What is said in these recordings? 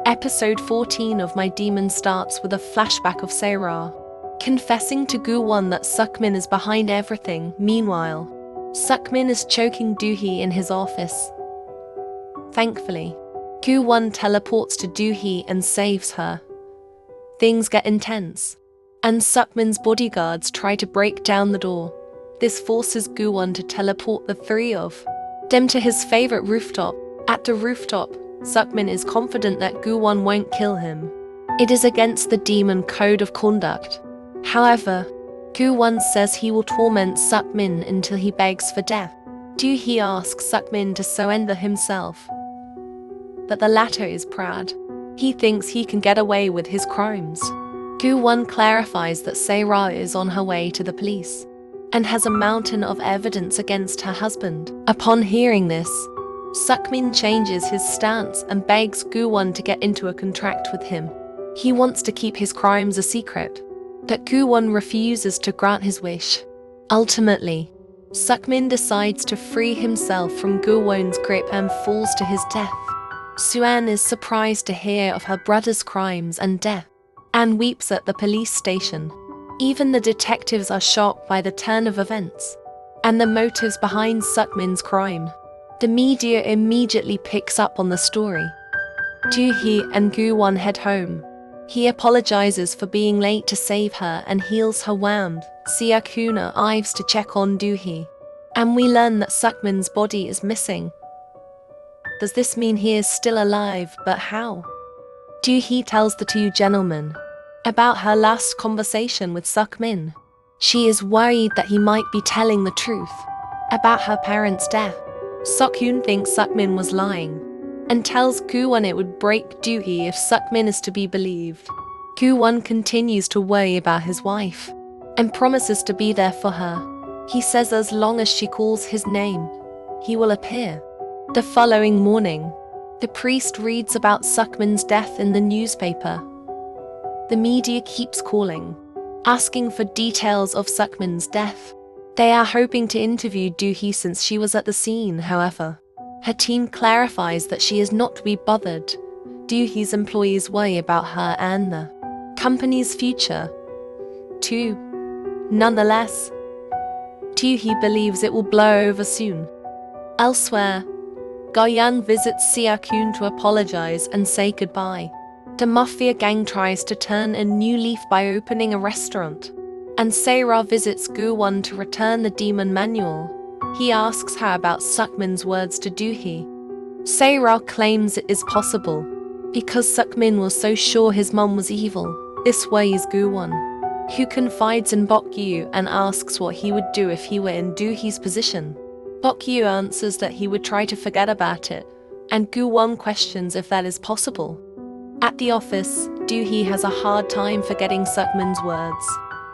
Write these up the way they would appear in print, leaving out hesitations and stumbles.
Episode 14 of My Demon starts with a flashback of Sera confessing to Gu Won that Sukman is behind everything. Meanwhile, Sukman is choking Do Hee in his office. Thankfully, Gu Won teleports to Do Hee and saves her. Things get intense, and Sukman's bodyguards try to break down the door. This forces Gu Won to teleport the three of them to his favorite rooftop. At the rooftop, Sukman is confident that Gu Won won't kill him. It is against the demon code of conduct. However, Gu Won says he will torment Sukman until he begs for death. Do Hee asks Sukman to surrender himself, but the latter is proud. He thinks he can get away with his crimes. Gu Won clarifies that Sera is on her way to the police and has a mountain of evidence against her husband. Upon hearing this, Sukman changes his stance and begs Gu Won to get into a contract with him. He wants to keep his crimes a secret, but Gu Won refuses to grant his wish. Ultimately, Sukman decides to free himself from Gu Won's grip and falls to his death. Suan is surprised to hear of her brother's crimes and death, and weeps at the police station. Even the detectives are shocked by the turn of events and the motives behind Sukman's crime. The media immediately picks up on the story. Do Hee and Gu Won head home. He apologizes for being late to save her and heals her wound. Seok-hoon arrives to check on Do Hee, and we learn that Sukman's body is missing. Does this mean he is still alive, but how? Do Hee tells the two gentlemen about her last conversation with Sukman. She is worried that he might be telling the truth about her parents' death. Seok-hoon thinks Sukman was lying and tells Gu Won it would break Do Hee if Sukman is to be believed. Gu Won continues to worry about his wife and promises to be there for her. He says as long as she calls his name, he will appear. The following morning, the priest reads about Sukman's death in the newspaper. The media keeps calling, asking for details of Sukman's death. They are hoping to interview Do Hee since she was at the scene. However, her team clarifies that she is not to be bothered. Do Hee's employees worry about her and the company's future, too. Nonetheless, Do Hee believes it will blow over soon. Elsewhere, Ga-young visits Seok-hoon to apologize and say goodbye. The mafia gang tries to turn a new leaf by opening a restaurant, and Sera visits Gu Won to return the demon manual. He asks her about Sukman's words to Do Hee. Sera claims it is possible because Sukman was so sure his mom was evil. This worries Gu Won, who confides in Bok-yu and asks what he would do if he were in Do Hee's position. Bok-yu answers that he would try to forget about it, and Gu Won questions if that is possible. At the office, Do Hee has a hard time forgetting Sukman's words.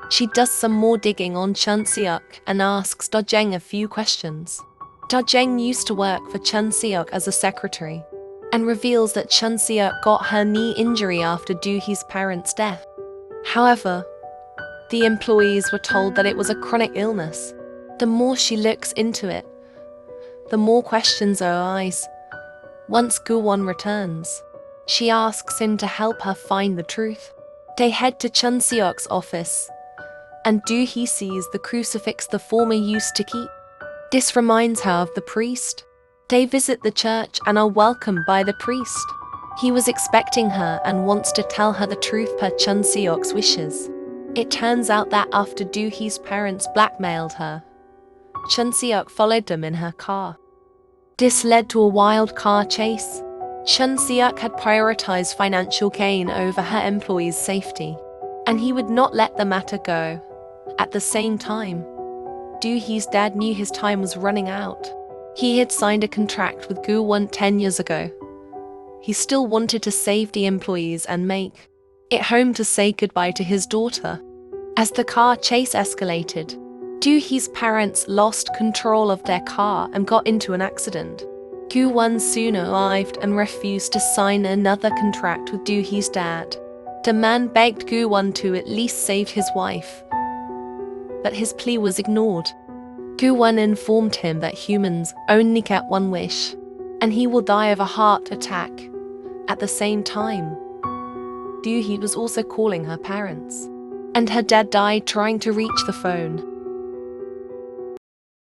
She does some more digging on Chun-seok and asks Do-jeng a few questions. Do-jeng used to work for Chun-seok as a secretary, and reveals that Chun-seok got her knee injury after Do Hee's parents' death. However, the employees were told that it was a chronic illness. The more she looks into it, the more questions arise. Once Gu Won returns, she asks him to help her find the truth. They head to Chun-seok's office, and Do Hee sees the crucifix the former used to keep. This reminds her of the priest. They visit the church and are welcomed by the priest. He was expecting her and wants to tell her the truth per Chun-seok's wishes. It turns out that after Do Hee's parents blackmailed her, Chun-seok followed them in her car. This led to a wild car chase. Chun-seok had prioritized financial gain over her employees' safety, and he would not let the matter go. At the same time, Do Hee's dad knew his time was running out. He had signed a contract with Gu Won 10 years ago. He still wanted to save the employees and make it home to say goodbye to his daughter. As the car chase escalated, Do Hee's parents lost control of their car and got into an accident. Gu Won soon arrived and refused to sign another contract with Do Hee's dad. The man begged Gu Won to at least save his wife, but his plea was ignored. Gu Won informed him that humans only get one wish, and he will die of a heart attack. At the same time, Do Hee was also calling her parents, and her dad died trying to reach the phone.